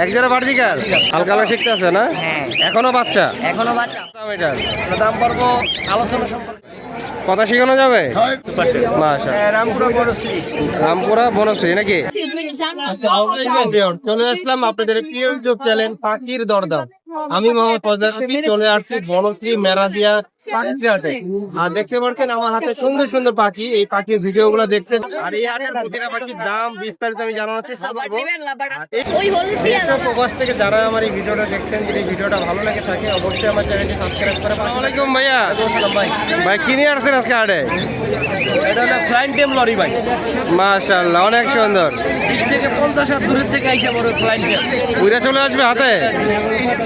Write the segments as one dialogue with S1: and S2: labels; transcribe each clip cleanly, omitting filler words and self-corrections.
S1: এক জোড়া বার্জিকার হালকা হালকা শিখতে আছে না? এখনো বাচ্চা? এটার
S2: দাম পড়বো আলোচনা সম্পর্কে
S1: কথা শেখানো যাবে? রামপুরা বনশ্রী নাকি? চলে আসলাম আপনাদের প্রিয় ইউটিউব চ্যানেল পাখির দরদাম। আমি মোহাম্মদ ফজলারফি চলে আসছি বনশ্রী মেরাদিয়া পাখির হাটে। আর দেখতে পাচ্ছেন আমার হাতে সুন্দর সুন্দর পাখি, এই পাখির ভিডিও গুলো দেখতে। আর এই হাটের প্রতিটা পাখির দাম বিস্তারিত আমি জানাচ্ছি। প্রবাস থেকে যারা আমার এই ভিডিওটা দেখছেন, যদি ভিডিওটা ভালো লাগে থাকে অবশ্যই আমার চ্যানেলটি সাবস্ক্রাইব করে। আসসালামু আলাইকুম ভাইয়া। ভাই কি নিয়ে আসছেন আজকে হাটে?
S2: এটা হলো ফ্লাইং টেম লরি ভাই।
S1: মাশাআল্লাহ, অনেক সুন্দর।
S2: 30 থেকে 50 হাত দূরের থেকে আইসা বড় ফ্লাইং টেম
S1: উইরা চলে আসবে হাতে?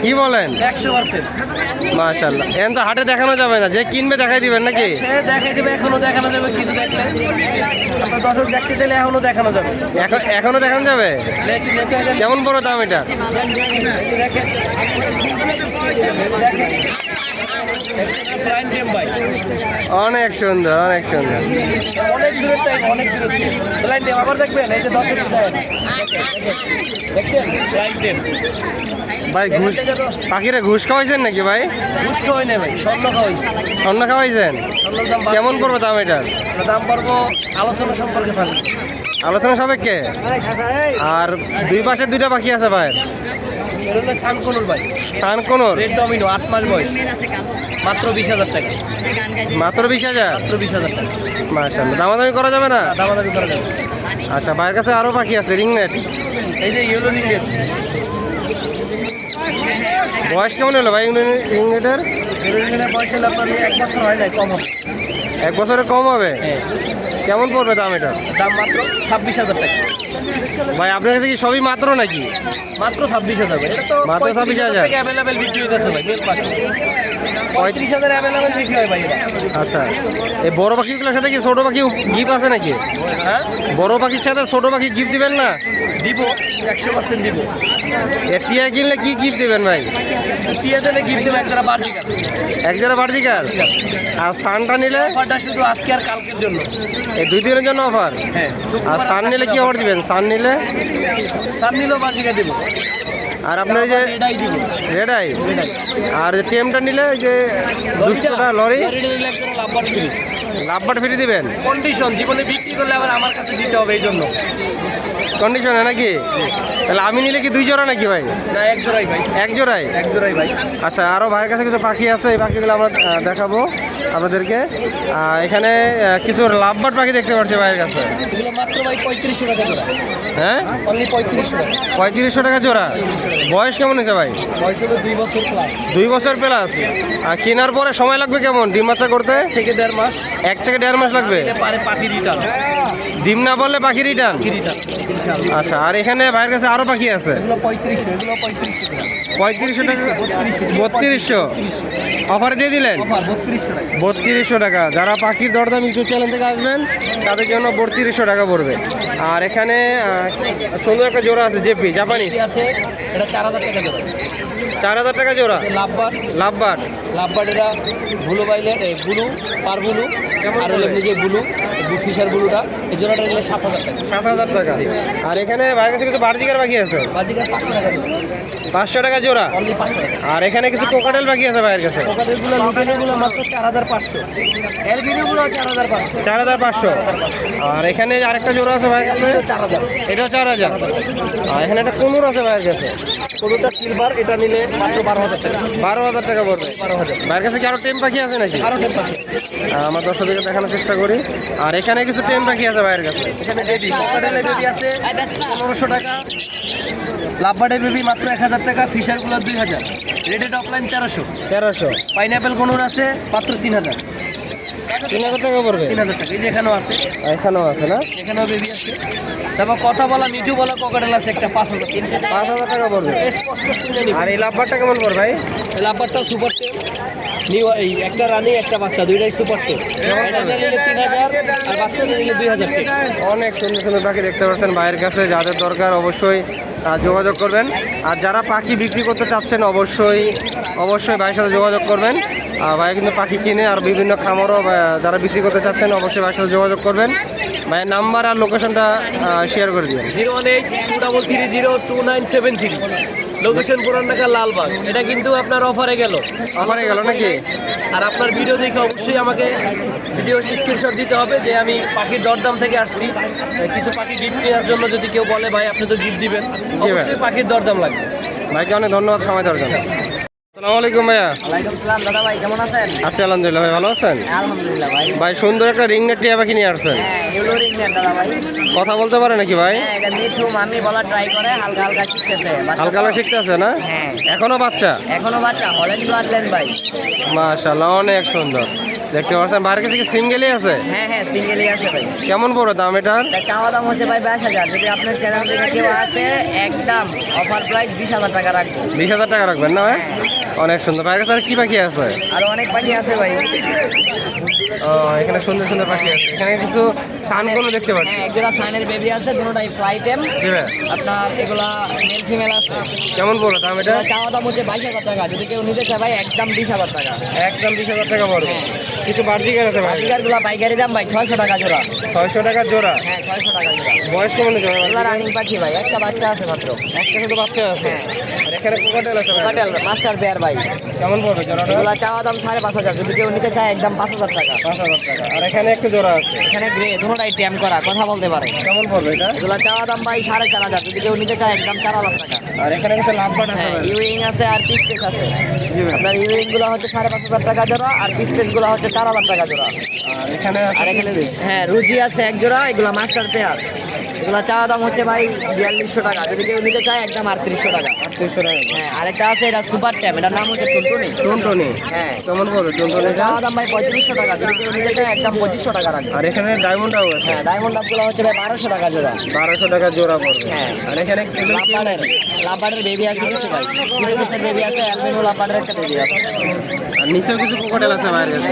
S1: কি বলেন?
S2: 100%।
S1: মাশাআল্লাহ, এখন তো হাটে দেখানো যাবে না, যে কিনবে দেখাই দিবেন নাকি?
S2: সে দেখাই দেবে, এখনো দেখানো যাবে। কিছু দেখলে আপনার দর্শক দেখতে চাইলে এখনো দেখানো যাবে।
S1: এখনো দেখানো যাবে? কেমন বড় দাম এটা?
S2: ফ্লাইং টেম ভাই,
S1: অনেক সুন্দর, অনেক সুন্দর।
S2: অনেক দূরের টাইম, অনেক দূরের ফ্লাইং টেম। আবার দেখবেন এই যে দর্শক দেখছেন ফ্লাইং টেম
S1: ভাই। ঘুষ পাখিরা ঘুষ খাওয়াইছেন নাকি ভাই?
S2: ঘুষ খাওয়াই না ভাই, স্বর্ণ খাওয়াইছি।
S1: স্বর্ণ খাওয়াইছেন?
S2: স্বর্ণের দাম
S1: কেমন পড়বে দাম এটার?
S2: দাম পড়বো আলোচনা সম্পর্কে থাকবে।
S1: আলোচনা সাপেক্ষে? আর দুই পাশে দুইটা পাখি আছে ভাই?
S2: সানকনুর ভাই,
S1: সানকনুর
S2: রেড ডমিনো, 8 মাস বয়স, মাত্র 20,000 টাকা।
S1: মাত্র 20,000?
S2: মাত্র 20,000 টাকা।
S1: মাশাআল্লাহ, দামাদামি করা যাবে না?
S2: দামাদামি করা যাবে।
S1: আচ্ছা, ভাইয়ের কাছে আরো পাখি আছে রিংনেট।
S2: এই যে ইয়েলো রিংনেট,
S1: বয়স কেমন হলো ভাই রিংনেটের?
S2: ইয়েলো রিংনেটের বয়স হলো আপনার 1 বছর হয় নাই, কম হবে।
S1: 1 বছরের কম হবে? কেমন পড়বে দাম এটা?
S2: দাম মাত্র 26,000 টাকা।
S1: ভাই আপনার কাছে কি সবই মাত্র নাকি?
S2: মাত্র 26,000। এটা তো
S1: মাত্র 26,000
S2: টাকা অ্যাভেলেবেল বিক্রি হইতেছে ভাই। 35,000 অ্যাভেলেবেল বিক্রি হয় ভাই এটা।
S1: আচ্ছা, এই বড় পাখিগুলোর সাথে কি ছোট পাখি গিফট আছে নাকি?
S2: হ্যাঁ,
S1: বড় পাখির সাথে ছোট পাখি গিফট দিবেন না?
S2: দিব, 100% দিব।
S1: এর টিয়া কিনলে কি গিফট দিবেন ভাই?
S2: টিয়া দিলে গিফট দেবে এক জোড়া বার্জিকার।
S1: এক জোড়া বার্জিকার? আর সানটা নিলে?
S2: অফারটা শুধু আজকে আর কালকের জন্য।
S1: এই 2 দিনের জন্য অফার?
S2: হ্যাঁ।
S1: আর সান নিলে কি অফার দিবেন? সান নিলে?
S2: সান নিলেও বার্জিকার দিব।
S1: আর আপনার এই যে
S2: এটাই দিব,
S1: রেডাই? আর টেমটা নিলে এই যে 200টা লরি লাভবার ফ্রি দিবেন?
S2: কন্ডিশন, জীবনে বিক্রি করলে আবার আমার কাছে দিতে হবে, এই জন্য
S1: কন্ডিশনে নাকি? তাহলে আমি নিলে কি 2 জোড়া নাকি ভাই?
S2: না, এক জোড়াই ভাই।
S1: এক জোড়াই?
S2: এক জোড়াই ভাই।
S1: আচ্ছা, আরও ভাইয়ের কাছে কিছু পাখি আছে, এই পাখিগুলো আমরা দেখাবো আপনাদেরকে। এখানে কিছু লাভবার্ড পাখি দেখতে পাচ্ছি ভাইয়ের কাছে।
S2: এগুলো মাত্র ভাই 3500 টাকা জোড়া।
S1: হ্যাঁ,
S2: অনলি 3500 টাকা।
S1: 3500 টাকা জোড়া? বয়স কেমন হয়েছে ভাই?
S2: বয়স হলো 2 বছর প্লাস।
S1: 2 বছর প্লাস? আর কেনার পরে সময় লাগবে কেমন ডিম বাচ্চা করতে?
S2: থেকে 1.5 মাস।
S1: 1 থেকে 1.5 মাস লাগবে?
S2: পারে পাখি রিটার্ন।
S1: ডিম না বললে পাখি রিটার্ন? আচ্ছা, আর এখানে ভাইয়ের কাছে আরো পাখি আছে?
S2: এগুলো 3500, এগুলো 3500 টাকা।
S1: 3500 টাকা? 3200 অফারে দিয়ে দিলেন?
S2: অফার 3200 টাকা।
S1: 3200 টাকা। যারা পাখির দরদাম ইউটিউব চ্যানেল থেকে আসবেন তাদের জন্য 3200 টাকা পড়বে। আর এখানে সুন্দর একটা জোড়া আছে জেপি জাপানিজ
S2: আছে, এটা 4000 টাকা জোড়া।
S1: 4000 টাকা জোড়া?
S2: লাভবার্ড।
S1: লাভবার্ড?
S2: লাভবার্ড এরা ব্লু বাইলের ব্লু পার ব্লু, আর হলো এমনি যে ব্লু ফিশার ব্লুটা, এই জোড়াটা নিলে 7,000 টাকা।
S1: 7,000 টাকা। আর এখানে ভাইয়ের কাছে কিছু বার্জিকার পাখি আছে?
S2: বাজিকার 500 টাকা জোড়া।
S1: 500 টাকা জোড়া?
S2: অনলি 500 টাকা।
S1: আর এখানে কিছু কোকাটেল পাখি আছে ভাইয়ের কাছে?
S2: কোকাটেলগুলো লুটেনগুলো মাত্র 4,500। এলবিডিগুলো 4,500।
S1: 4,500। আর এখানে আরেকটা জোড়া আছে ভাইয়ের কাছে?
S2: 4,000।
S1: এটা 4,000। আর এখানে একটা কুনুর আছে ভাইয়ের কাছে?
S2: কোনোটা সিলভার, এটা নিলে মাত্র 12,000 টাকা।
S1: 12,000 টাকা পড়বে।
S2: 12,000।
S1: ভাইয়ের কাছে কি আরো টেম পাখি আছে নাকি?
S2: আরও টেন পাখি।
S1: আমার দর্শকদেরকে দেখানোর চেষ্টা করি। আর এখানে কিছু টেম পাখি আছে ভাইয়ের কাছে?
S2: এখানে বেবি, কোকাটেলের বেবি আছে 1500 টাকা। লাভবার্ডের বেবি মাত্র 1,000 টাকা। ফিশারগুলো 2,000। রেডেড অফলাইন 1300।
S1: 1300।
S2: পাইনাপেল কোনোর আছে মাত্র 3,000।
S1: 3,000 টাকা পড়বে?
S2: 3,000 টাকা। এই যে এখানেও আছে,
S1: এখানেও আছে না?
S2: এখানেও বেবি আছে। তারপর কথা বলা মিঠু বলা কোকাটেল আছে একটা 5,000।
S1: 5,000 টাকা পড়বে।
S2: স্পষ্ট শুনে নিবি।
S1: আর এই লাভবারটা কেমন পড়বে ভাই?
S2: লাভবারটাও সুপার টেম। নিউ এই একটা রানী একটা বাচ্চা, দুইটাই সুপার টেম। এটা নিলে 3,000 আর বাচ্চা নিলে 2,000 টাকা।
S1: অনেক সুন্দর সুন্দর পাখি দেখতে পাচ্ছেন ভাইয়ের কাছে। যাদের দরকার অবশ্যই যোগাযোগ করবেন। আর যারা পাখি বিক্রি করতে চাচ্ছেন অবশ্যই ভাইয়ের সাথে যোগাযোগ করবেন। ভাই কিন্তু পাখি কিনে আর বিভিন্ন খামারও যারা বিক্রি করতে চাচ্ছেন অবশ্যই ভাইয়ের সাথে যোগাযোগ করবেন। ভাই নাম্বার আর লোকেশনটা শেয়ার করে দিন।
S2: 01823302973, লোকেশন পুরান ঢাকা লালবাগ। এটা কিন্তু আপনার অফারে গেল
S1: নাকি?
S2: আর আপনার ভিডিও দেখে অবশ্যই আমাকে ভিডিও স্ক্রিনশট দিতে হবে যে আমি পাখির দরদাম থেকে আসছি। কিছু পাখি গিফট নেওয়ার জন্য যদি কেউ বলে ভাই আপনি তো গিফট দিবেন, অবশ্যই পাখির দরদাম লাগবে।
S1: ভাইকে অনেক ধন্যবাদ সময় দেওয়ার জন্য। আসসালামু আলাইকুম ভাইয়া।
S3: ওয়ালাইকুম সালাম দাদা ভাই, কেমন আছেন?
S1: আছি আলহামদুলিল্লাহ। ভাই ভালো আছেন?
S3: আলহামদুলিল্লাহ ভাই।
S1: ভাই সুন্দর একটা রিং নেট টিয়া পাখি নিয়ে আসছেন।
S3: হ্যাঁ, ইউলো রিং নেট দাদা ভাই।
S1: কথা বলতে পারে নাকি ভাই?
S3: হ্যাঁ, এটা মিঠু মামি বলা ট্রাই করে, হালকা হালকা শিখতেছে। বাচ্চা
S1: হালকা হালকা শিখতে আছে না?
S3: হ্যাঁ।
S1: এখনো বাচ্চা?
S3: এখনো বাচ্চা, হল্যান্ড ব্লাড লাইন ভাই।
S1: মাশাআল্লাহ অনেক সুন্দর। দেখতে পাচ্ছেন বাইরের কাছে কি সিঙ্গেলই আছে?
S3: হ্যাঁ হ্যাঁ, সিঙ্গেলই আছে ভাই।
S1: কেমন পড়বে দাম এটার?
S3: এটা চাওয়া দাম হচ্ছে ভাই 22,000। যদি আপনার চ্যানেল থেকে কেউ আসে একদম অফার প্রাইস 20,000 টাকা রাখবো।
S1: 20,000 টাকা রাখবেন না ভাই? অনেক সুন্দর। বাইরের কাছে আর কি পাখি আছে?
S3: আরো অনেক পাখি আছে ভাই।
S1: ও এখানে সুন্দর সুন্দর পাখি আছে। এখানে কিছু সানগুলো দেখতে পাচ্ছি।
S3: হ্যাঁ, একজোড়া সাইনের বেবি আছে, দুটোটাই ফ্লাই টেম।
S1: জি ভাই।
S3: আপনার এগুলা মেল ফিমেল আছে।
S1: কেমন পড়বে দাম এটা?
S3: চাওয়া দাম হচ্ছে 22,000 টাকা। যদি কেউ নিতে চায় ভাই একদম 20,000 টাকা।
S1: একদম 20,000 টাকা পড়বে।
S3: হ্যাঁ।
S1: কিছু বার্জিকার আছে ভাই?
S3: বাজিকারগুলা পাইকারি দাম ভাই 600 টাকা জোড়া।
S1: 600 টাকা জোড়া।
S3: হ্যাঁ, 600 টাকা জোড়া।
S1: বয়স কেমন হয়েছে ভাই?
S3: এগুলা রানিং পাখি ভাই, একটা বাচ্চা আছে মাত্র।
S1: একটা শুধু বাচ্চা আছে।
S3: হ্যাঁ।
S1: আর এখানে কোকাটেল আছে ভাই।
S3: হোটেল মাস্টার পেয়ার ভাই।
S1: কেমন পড়বে জোড়াটা?
S3: এগুলা চাওয়া দাম 5,500। যদি কেউ নিতে চায় একদম 5,000 টাকা।
S1: 5,000 টাকা। আর এখানে একটা জোড়া আছে।
S3: এখানে গ্রে দুটোটাই ট্যাম করা, কথা বলতে পারে।
S1: কেমন পড়বে এটা?
S3: এগুলা চাওয়া দাম ভাই 4,500। যদি কেউ নিতে চায় একদম 4,000 টাকা।
S1: আর এখানে একটা লাভবাট আছে
S3: হ্যাঁ,
S1: ভাই।
S3: ইউইং আছে আর পিস পেস আছে।
S1: জি ভাই।
S3: আপনার ইউইং গুলো হচ্ছে 5,500 টাকা জোড়া, আর পিস পেস গুলো হচ্ছে 4,000 টাকা জোড়া।
S1: আর এখানে আছে
S3: আর এখানে হ্যাঁ রুজি আছে এক জোড়া, এগুলা মাস্টার পেয়ার। এগুলা চাওয়া দাম হচ্ছে ভাই 4200 টাকা। যদি কেউ নিতে চায় একদম 3800 টাকা।
S1: 300 টাকা।
S3: হ্যাঁ, আরেকটা আছে এটা সুপার ট্যাম, এটার নাম হচ্ছে টুনটুনি।
S1: টুনটুনি।
S3: হ্যাঁ,
S1: কেমন পড়বে টুনটুনি?
S3: এটার চাওয়া দাম ভাই 3500 টাকা। যদি কেউ নিতে চায় একদম 2500 টাকা রাখবে।
S1: আর এখানে ডায়মন্ডটাও আছে।
S3: হ্যাঁ, ডায়মন্ড ডাবগুলো হচ্ছে ভাই 1200 টাকা জোড়া।
S1: 1200 টাকা জোড়া পড়বে।
S3: হ্যাঁ।
S1: আর এখানে
S3: লাভবার্ডের বেবি আছে কিছু ভাই, কিছু বেবি আছে, অ্যালবিনো লাভবার্ডের একটা বেবি আছে।
S1: আর নিচেও কিছু কোকাটেল আছে বাইরের কাছে।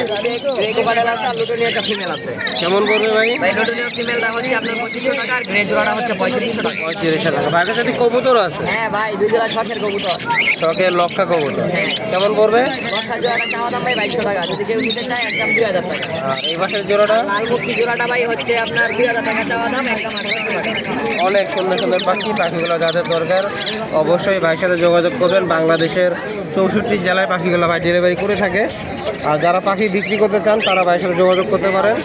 S3: গ্রে কোকাটেল আছে আর লুটোনিয়া একটা ফিমেল আছে।
S1: কেমন পড়বে ভাই?
S3: ভাই লুটোনিয়া ফিমেলটা হচ্ছে আপনার 2500 টাকা, আর গ্রে জোড়াটা হচ্ছে 3500 টাকা।
S1: 3500 টাকা। বাইরের সাথে কবুতর আছে।
S3: হ্যাঁ ভাই, দুই জোড়া শখের কবুতর।
S1: শখের লক্ষা কবুতর। কেমন পড়বে?
S3: দশটা জোড়াটা চাওয়া দাম ভাই 2200 টাকা। যদি কেউ নিতে চায় একদম 2000 টাকা।
S1: আর এই পাশের জোড়াটা?
S3: লাল মুক্তি জোড়াটা ভাই হচ্ছে আপনার 2000 টাকা চাওয়া দাম, একদম 800 টাকা।
S1: অনেক সুন্দর সুন্দর পাখি। পাখিগুলো যাদের দরকার অবশ্যই ভাইয়ের সাথে যোগাযোগ করবেন। বাংলাদেশের 64 জেলায় পাখিগুলো ভাই ডেলিভারি করে থাকে। আর যারা পাখি বিক্রি করতে চান তারা ভাইয়ের সাথে যোগাযোগ করতে পারেন।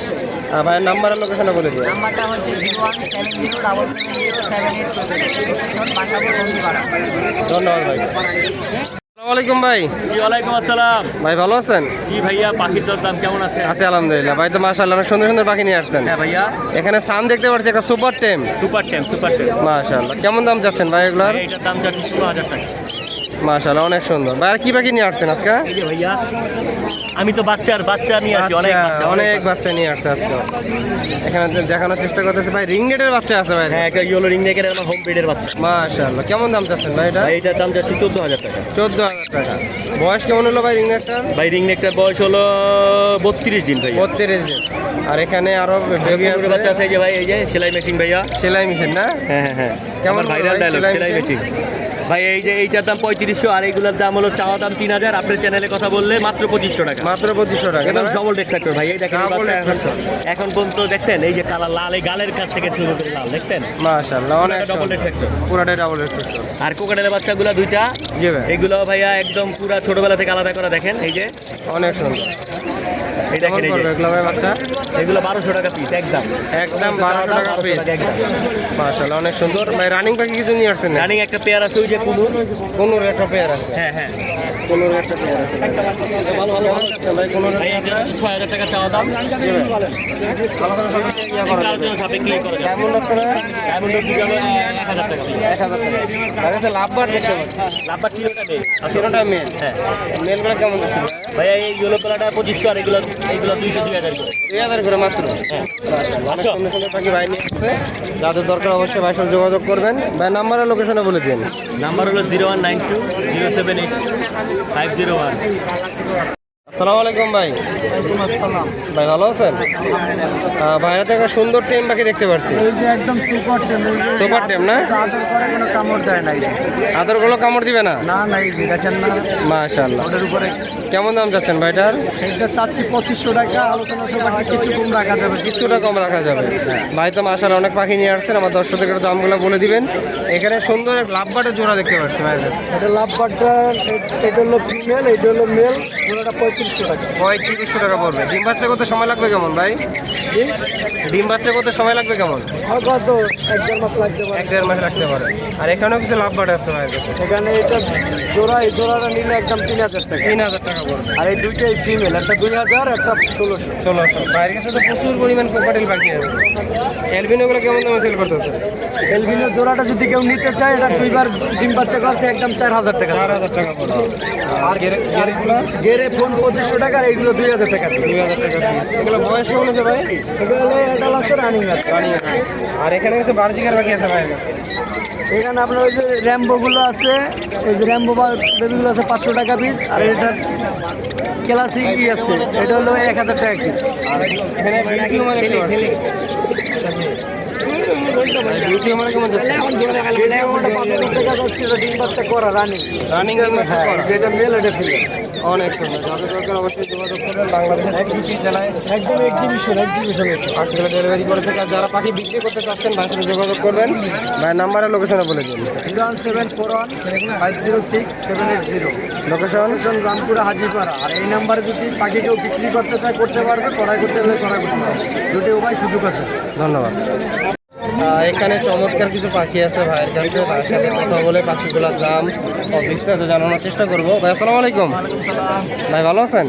S1: আর ভাইয়ের নাম্বারের লোকেশনে বলে দিন।
S3: নাম্বারটা হচ্ছে 017070707 বাসাবো বন্ধুপাড়া।
S1: ধন্যবাদ ভাই। আসসালামু আলাইকুম ভাই।
S2: ওয়ালাইকুম আসসালাম।
S1: ভাই ভালো আছেন?
S2: জি ভাইয়া, পাখির দরদাম কেমন আছে?
S1: আছি আলহামদুলিল্লাহ। ভাই তো মাশাআল্লাহ অনেক সুন্দর সুন্দর পাখি নিয়ে আসছেন।
S2: হ্যাঁ ভাইয়া,
S1: এখানে সান দেখতে পাচ্ছি একটা সুপার টেম।
S2: সুপার ট্যাম।
S1: মাশাআল্লাহ। কেমন দাম চাচ্ছেন ভাই এগুলার?
S2: এইটার দাম যাচ্ছে 16,000 টাকা।
S1: মাশাআল্লাহ অনেক সুন্দর। ভাই আর কি পাখি নিয়ে আসছেন আজকে?
S2: এই যে ভাইয়া, আমি তো বাচ্চা নিয়ে আসি, অনেক
S1: আচ্ছা,
S2: বাচ্চা,
S1: অনেক বাচ্চা নিয়ে আসছে আজকে। এখানে দেখানোর চেষ্টা করতেছে ভাই রিংগেটের বাচ্চা আছে ভাই।
S2: হ্যাঁ, একটা ইয়েলো রিং নেকের একটা হোম ব্রিডের বাচ্চা।
S1: মাশাআল্লাহ। কেমন দাম চাচ্ছেন ভাই এটা?
S2: ভাই এইটার দাম যাচ্ছে 14,000 টাকা।
S1: 14,000 টাকা। বয়স কেমন হলো ভাই রিংগেটটার?
S2: ভাই রিং নেকটার বয়স হলো 32 দিন ভাইয়া।
S1: 32 দিন। আর এখানে আরো বেবি
S2: কুকুরের বাচ্চা
S1: আছে।
S2: আছে, এই যে ভাই, এই যে সেলাই মেশিন ভাইয়া।
S1: সেলাই মেশিন না?
S2: হ্যাঁ।
S1: কেমন
S2: কেমন ভাইরাল
S1: ভাই
S2: ডায়লগ,
S1: সেলাই
S2: সেলাই
S1: মেশিন?
S2: মেশিন। ভাই এই যে এইটার দাম 3500, আর এইগুলোর দাম হলো চাওয়া দাম 3000। আপনার চ্যানেলে কথা বললে মাত্র 2500 টাকা।
S1: মাত্র 2500 টাকা।
S2: একদম ডবল ডেক ফ্যাক্টর ভাই। এই দেখেন এই
S1: Double
S2: বাচ্চা
S1: deck
S2: এখন পর্যন্ত দেখছেন, এই যে কালার লাল, এই গালের কাছ থেকে শুরু করে লাল, দেখছেন?
S1: মাশাআল্লাহ অনেক
S2: ডবল ডেক ফ্যাক্টর।
S1: পুরাটাই ডাবল রেট।
S2: আর কোকাটেলের বাচ্চাগুলো দুইটা,
S1: জি ভাই।
S2: এগুলো ভাইয়া একদম পুরা ছোটবেলা থেকে আলাদা করা। দেখেন এই যে,
S1: অনেক সুন্দর।
S2: এই
S1: কেমন
S2: দেখেন এই
S1: পড়বে
S2: যে,
S1: এগুলো ভাই বাচ্চা?
S2: এগুলো 1200 টাকা পিস একদম।
S1: একদম 1200 টাকা পিস।
S2: একদম।
S1: মাশাআল্লাহ অনেক সুন্দর। ভাই রানিং পাখি কিছু নিয়ে আসছেন না?
S2: রানিং একটা পেয়ার আছে, ওই যে কুনুর।
S1: কোন একটা পেয়ার আছে?
S2: হ্যাঁ।
S1: কোন একটা পেয়ার আছে। ভালো আছে ভাই কোন
S2: ভাই এটা 6000 টাকা চাওয়া দাম। আলোচনা সাপেক্ষে করা যায়।
S1: কেমন আপনারা?
S2: ডায়মন্ডের দিকে হলো 1000 টাকা।
S1: 1000 টাকা। আচ্ছা লাভবার দেখতে পাচ্ছি।
S2: লাভবার কিলোটা নেই।
S1: সেটা মেল।
S2: হ্যাঁ
S1: মেলগুলো কেমন দিচ্ছেন?
S2: ভাইয়া, এই ইয়েলো কালারটা 2500, আর এগুলো 200-2000 করে।
S1: 2000 করে মাত্র।
S2: হ্যাঁ।
S1: অনেক সুন্দর সুন্দর পাখি ভাই নিয়ে আসছে। যাদের দরকার অবশ্যই ভাইয়ের সাথে যোগাযোগ করবেন। ভাই নাম্বার আর লোকেশনে বলে দিন।
S2: নাম্বার হলো 0192078501।
S1: সালাম আলাইকুম ভাই। ভাই ভালো আছেন? ভাইয়া তো একটা সুন্দর টেম পাখি দেখতে পাচ্ছি।
S3: একদম সুপার টেম।
S1: সুপার টেম না?
S3: আদর করে কোনো কামড় দেয় নাই।
S1: আদর গুলো কামড় দিবে না?
S3: না নাই দেখেন না,
S1: মাশাআল্লাহ।
S3: ওটার উপরে
S1: কেমন দাম চাচ্ছেন ভাইটার?
S3: এটা চাচ্ছি 2500 টাকা, আলোচনা সাপেক্ষে কিছু কম রাখা যাবে।
S1: কিছুটা কম রাখা যাবে। ভাই তো মাশাআল্লাহ অনেক পাখি নিয়ে আসছেন, আমার দর্শকদের দামগুলো বলে দিবেন। এখানে সুন্দর এক লাভবাটের জোড়া দেখতে পাচ্ছি ভাই।
S3: এটা লাভ বাটার, এটা হলো ফিমেল, এটা হলো মেল, ওটা 3500 টাকা।
S1: 3500 টাকা পড়বে। ডিম বাচ্চা করতে সময় লাগবে কেমন ভাই? ডিম বাচ্চা করতে সময় লাগবে কেমন?
S3: হয়তো 1-1.5 মাস লাগতে পারে।
S1: 1-1.5 মাস লাগতে পারে। আর এখানেও কিছু লাভবাট আছে ভাই।
S3: এখানে এটা জোড়া, এই জোড়াটা নিলে একদম 3000 টাকা।
S1: 3000 টাকা পড়বে।
S3: আর এই দুইটাই ফিমেল, একটা 2000, একটা 1600।
S1: 1600। বাইরের কাছে তো প্রচুর পরিমাণ কোকাটেল পাখি আছে। অ্যালবিনোগুলো কেমন দামে সেল করতেছে?
S3: এলবিনো জোড়াটা যদি কেউ নিতে চায়, এটা দুইবার ডিম বাচ্চা করছে, একদম 4000 টাকা।
S1: 4000 টাকা পড়বে। আর গেরেগুলো
S3: গেরে ফোন 2500 টাকা, আর এইগুলো 2000 টাকা।
S1: 2000 টাকা পিস। এগুলো বয়স কেমন আছে ভাই?
S3: এটা লাগছে রানিং আছে।
S1: রানিং আছে। আর এখানে কিন্তু বার্জিকার পাখি আছে ভাইয়ের কাছে।
S3: এখানে আপনার ওই যে র্যাম্বোগুলো আছে, এই যে র্যাম্বো বা বেবিগুলো আছে 500 টাকা পিস। আর এটা ক্লাসিক আছে, এটা হলো 1000 টাকা পিস।
S1: আর এখানে বিউটিও মানে দেখতে পাচ্ছি। বিউটিও মানে কেমন যাচ্ছে?
S3: এটা 5000 টাকা যাচ্ছে, এটা ডিম বাচ্চা করা রানিং।
S1: রানিং ডিম বাচ্চা করা।
S3: যেটা মেল, এটা ফিমেল।
S1: অনেক সুন্দর। যাদের দরকার অবশ্যই যোগাযোগ করবেন। বাংলাদেশের 2টি জেলায়
S3: একদম এক্সিবিশন
S1: পাখিগুলো ডেলিভারি করে থেকে। আর যারা পাখি বিক্রি করতে চাচ্ছেন ভাইয়ের সাথে যোগাযোগ করবেন। ভাইয়ের নাম্বার আর লোকেশনে বলে দিন।
S3: 01741506780।
S1: লোকেশন
S3: রামপুরা হাজিপাড়া। আর এই নাম্বারে যদি পাখি কেউ বিক্রি করতে চায় করতে পারবে, কড়াই করতে হলে কড়াই করতে পারবে, দুটি উপায় সুযোগ আছে।
S1: ধন্যবাদ। এখানে চমৎকার কিছু পাখি আছে ভাইয়ের কাছে। ভাইয়ের সাথে কথা বলে পাখিগুলোর দাম ও বিস্তারিত জানানোর চেষ্টা করবো। ভাই আসসালামু আলাইকুম। ভাই ভালো আছেন?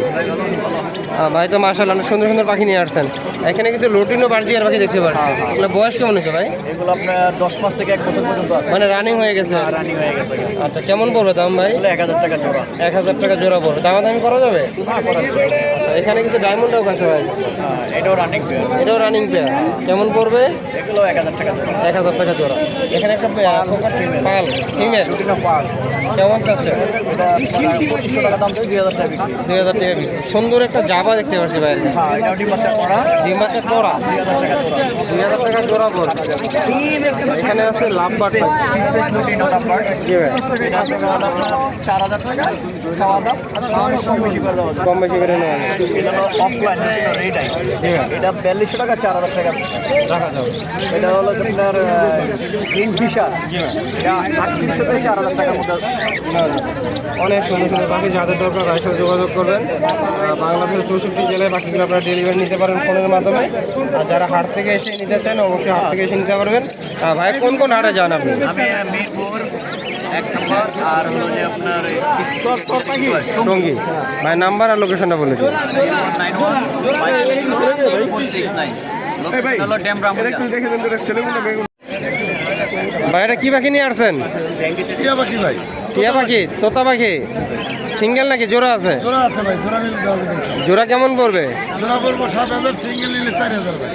S1: ভাই তো মাশাআল্লাহ অনেক সুন্দর সুন্দর পাখি নিয়ে আসছেন। এখানে কিছু লুটিনো বার্জিকার পাখি দেখতে পাচ্ছি। এগুলো বয়স কেমন হয়েছে ভাই?
S3: এগুলো আপনার 10 মাস থেকে 1 বছর পর্যন্ত আছে।
S1: মানে রানিং হয়ে গেছে?
S3: রানিং হয়ে গেছে।
S1: আচ্ছা, কেমন পড়বে দাম ভাই?
S3: 1000 টাকা জোড়া।
S1: 1000 টাকা জোড়া পড়বে। দামাদামি করা যাবে? আচ্ছা, এখানে কিছু ডায়মন্ডও আছে ভাই।
S3: এটাও রানিং পেয়ার।
S1: এটাও রানিং পেয়ার। কেমন পড়বে?
S3: এগুলো 1000 টাকা জোড়া।
S1: 1000 টাকা জোড়া। এখানে একটা পাল ফিমেল
S3: পার।
S1: কেমন চাচ্ছে?
S3: এটা 2500 টাকা দাম, 2000 টাকা বিক্রি।
S1: 2000 টাকা বিক্রি। সুন্দর একটা জাবা দেখতে পাচ্ছি ভাই।
S3: হ্যাঁ, এটা ডিম বাচ্চা করা।
S1: ডিম বাচ্চা করা। 2000 টাকা জোড়া পড়বে। এখানে আছে লাভবাট ভাই।
S3: Lutino number.
S1: জি ভাই।
S3: এটা আপনার 4000 টাকা খাওয়া দাম, খাওয়ানো কম বেশি করে দেওয়া যায়।
S1: কম বেশি করে নেওয়া যাবে।
S3: এটা হলো অফলাইন লুটিনো রেড আই।
S1: জি ভাই।
S3: এটা 4200 টাকা, 4000 টাকা
S1: রাখা যাবে।
S3: এটা হলো আপনার গ্রিন ফিশার। এটা 3800 থেকে 4000 টাকার মধ্যে।
S1: অনেক সুন্দর সুন্দর পাখি। যাদের দরকার ভাইয়ের সাথে যোগাযোগ করবেন। বাংলাদেশের 64 জেলায় পাখিগুলো আপনারা ডেলিভারি নিতে পারেন ফোনের মাধ্যমে। আর যারা হাট থেকে এসে নিতে চান অবশ্যই হাট থেকে এসে নিতে পারবেন। ভাই কোন কোন হাটে যান আপনি?
S3: আমি মিরপুর 1 নম্বর, আর হলো যে আপনার
S1: সঙ্গী। ভাই নাম্বার আর লোকেশনটা বলে দিন।
S3: 91564669। হলো ড্যামরা।
S1: ভাই এটা কি পাখি নিয়ে আসছেন?
S4: টিয়া পাখি ভাই।
S1: টিয়া পাখি, তোতা পাখি। সিঙ্গেল নাকি জোড়া আছে?
S4: জোড়া আছে ভাই, জোড়া নিলে দেওয়া যাবে।
S1: জোড়া কেমন পড়বে?
S4: জোড়া পড়বো 7000, সিঙ্গেল নিলে 4000 ভাই।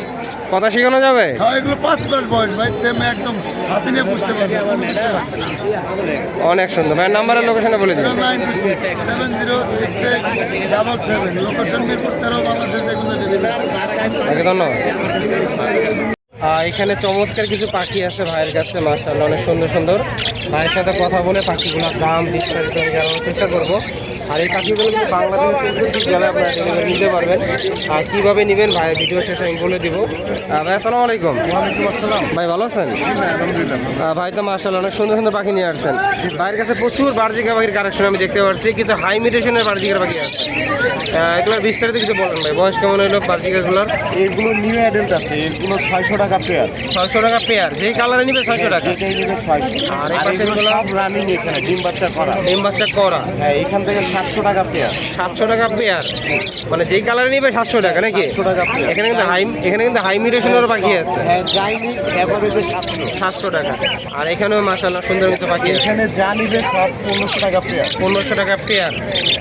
S1: কথা শেখানো যাবে?
S4: হ্যাঁ, এগুলো 5 মাস বয়স ভাই, সেম একদম হাতে নিয়ে বুঝতে পারবে।
S1: অনেক সুন্দর। ভাই নাম্বার আর লোকেশনটা বলে দিন।
S4: 0926706877। লোকেশন মিরপুর 13, বাংলাদেশের যে কোনো ডেলিভারি।
S1: ওকে, ধন্যবাদ। এখানে চমৎকার কিছু পাখি আছে ভাইয়ের কাছে। মাশাআল্লাহ অনেক সুন্দর সুন্দর। ভাইয়ের সাথে কথা বলে পাখিগুলোর দাম বিস্তারিত জানানোর চেষ্টা করবো। আর এই পাখিগুলো কিন্তু বাংলাদেশের 64 জেলায় আপনারা ডেলিভারি নিতে পারবেন। আর কীভাবে নেবেন ভাইয়ের ভিডিও শেষে আমি বলে দিব। ভাই আসসালামু আলাইকুম।
S4: ওয়ালাইকুম আসসালাম।
S1: ভাই ভালো আছেন?
S4: আলহামদুলিল্লাহ।
S1: ভাই তো মাশাআল্লাহ অনেক সুন্দর সুন্দর পাখি নিয়ে আসছেন। ভাইয়ের কাছে প্রচুর বার্জিকা পাখির কালেকশন আমি দেখতে পাচ্ছি, কিন্তু হাই মিউটেশনের বার্জিকার পাখি আছে। এগুলোর বিস্তারিত কিছু বলেন ভাই। বয়স কেমন হইলো বার্জিকাগুলোর?
S4: এগুলো নিউ অ্যাডাল্ট আছে, এগুলো 600 টাকা পেয়ার।
S1: 600 টাকা পেয়ার। যেই কালারে নিবে 600 টাকা।
S4: যেটাই নিবে 600।
S1: আর এই
S4: আর
S1: পাশে
S4: এগুলো সব রানিং এখানে ডিম বাচ্চা করা।
S1: ডিম বাচ্চা করা।
S4: হ্যাঁ, এখান থেকে 700 টাকা পেয়ার।
S1: 700 টাকা পেয়ার। মানে যেই কালারে নিবে 700 টাকা নাকি?
S4: 700 টাকা পেয়ার।
S1: এখানে কিন্তু হাই মিউটেশনের পাখি আছে।
S4: হ্যাঁ, যাইনি এভারেজে 700।
S1: 700 টাকা। আর এখানেও মাশাআল্লাহ সুন্দর মতো পাখি আছে।
S4: এখানে যা নিবে সব 1500 টাকা পেয়ার।
S1: 1500 টাকা পেয়ার।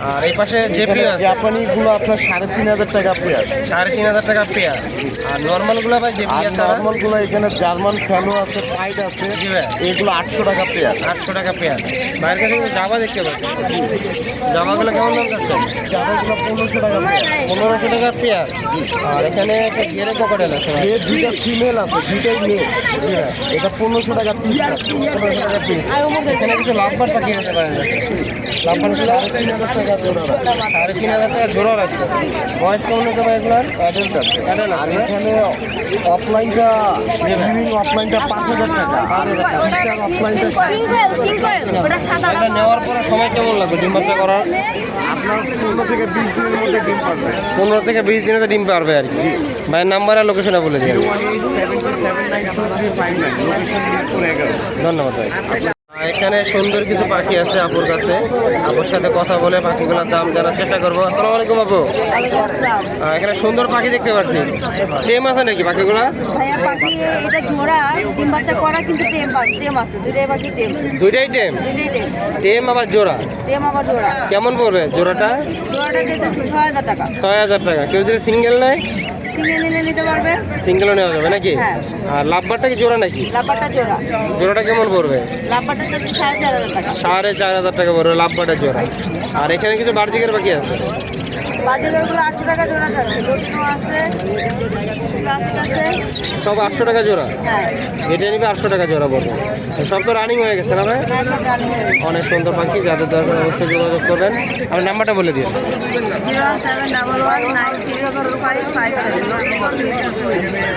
S1: আর এই পাশে জেপিও আছে
S4: জাপানি গুলো আপনার 3500 টাকা পেয়ার।
S1: 3500 টাকা পেয়ার। আর নর্মাল গুলো ভাই জেপি
S4: আর
S1: আছে
S4: নরমালগুলো এখানে জার্মান ফ্যালো আছে, ফাইট আছে,
S1: জি ভাই।
S4: এগুলো 800 টাকা পেয়ার।
S1: 800 টাকা পেয়ার। ভাইয়ের কাছে কিন্তু জাবা দেখতে পাচ্ছি। জাবাগুলো কেমন দাম যাচ্ছে?
S4: জামাগুলো 1500 টাকা পেয়ার।
S1: 1500 টাকা পেয়ার। আর এখানে একটা গেরে কোকাটেল আছে ভাই।
S4: এর দুইটা ফিমেল আছে, দুইটাই মেয়ে।
S1: জি ভাই।
S4: এটা 1500 টাকা পিস।
S1: 1500 টাকা পিস। এখানে কিছু লাভবার পাখি আছে ভাইয়ের কাছে। লাভবারগুলো
S4: 3000 টাকা জোড়া।
S1: 3500 টাকা জোড়া রাখছে। বয়স কেমন হচ্ছে ভাই এগুলার?
S4: অ্যাডাল্ট আছে।
S1: Adult আছে,
S4: আর
S1: না?
S4: এখানে অফলাইনটা অফলাইনটা 5000 টাকা। অফলাইনটা
S1: এটা নেওয়ার পরে সময় কেমন লাগবে ডিম বাচ্চা করার?
S4: আপনার 15 থেকে 20 দিনের মধ্যে ডিম পারবে।
S1: 15 থেকে 20 দিনে তো ডিম পারবে আর কি। ভাইয়ের নাম্বার আর লোকেশনে বলে দিন।
S4: 018779239 লোকেশন মিরপুর 11।
S1: ধন্যবাদ ভাই। এখানে সুন্দর কিছু পাখি আছে আপুর কাছে। আপুর সাথে কথা বলে পাখিগুলোর দাম জানার চেষ্টা করবো। আসসালামু আলাইকুম আপু। এখানে সুন্দর পাখি দেখতে পাচ্ছি। টেম আছে নাকি পাখিগুলা?
S5: ভাইয়া পাখি এটা জোড়া ডিম বাচ্চা করা কিন্তু টেম আছে দুইটাই পাখি টেম
S1: দুইটাই টেম।
S5: দুইটাই টেম
S1: টেম আবার জোড়া।
S5: টেম আবার জোড়া
S1: কেমন পড়বে জোড়াটা?
S5: জোড়াটা যেতে 6000 টাকা
S1: 6000 টাকা। কেউ যদি সিঙ্গেল নেয়
S5: সিঙ্গেল নিলে নিতে পারবে
S1: সিঙ্গেলও নেওয়া যাবে নাকি?
S5: হ্যাঁ।
S1: আর লাভবারটা কি জোড়া নাকি?
S5: লাভবারটা জোড়া
S1: জোড়াটা কেমন পড়বে?
S5: লাভবারটা হচ্ছে 4500 টাকা
S1: 4500 টাকা পড়বে লাভবারটা জোড়া। আর এখানে কিছু বার্জিকের পাখি আছে।
S5: বাজিগারগুলো 800 টাকা জোড়া যাচ্ছে লটিনো আছে ক্লাসিক আছে
S1: সব 800 টাকা জোড়া।
S5: হ্যাঁ
S1: এটা নিবে 800 টাকা জোড়া পড়বে। সব তো রানিং হয়ে গেছে না ভাই?
S5: হ্যাঁ সব রানিং হয়ে গেছে।
S1: অনেক সুন্দর পাখি, যাদের দরকার অবশ্যই যোগাযোগ করবেন। আর নাম্বারটা বলে দিন।
S5: 071193557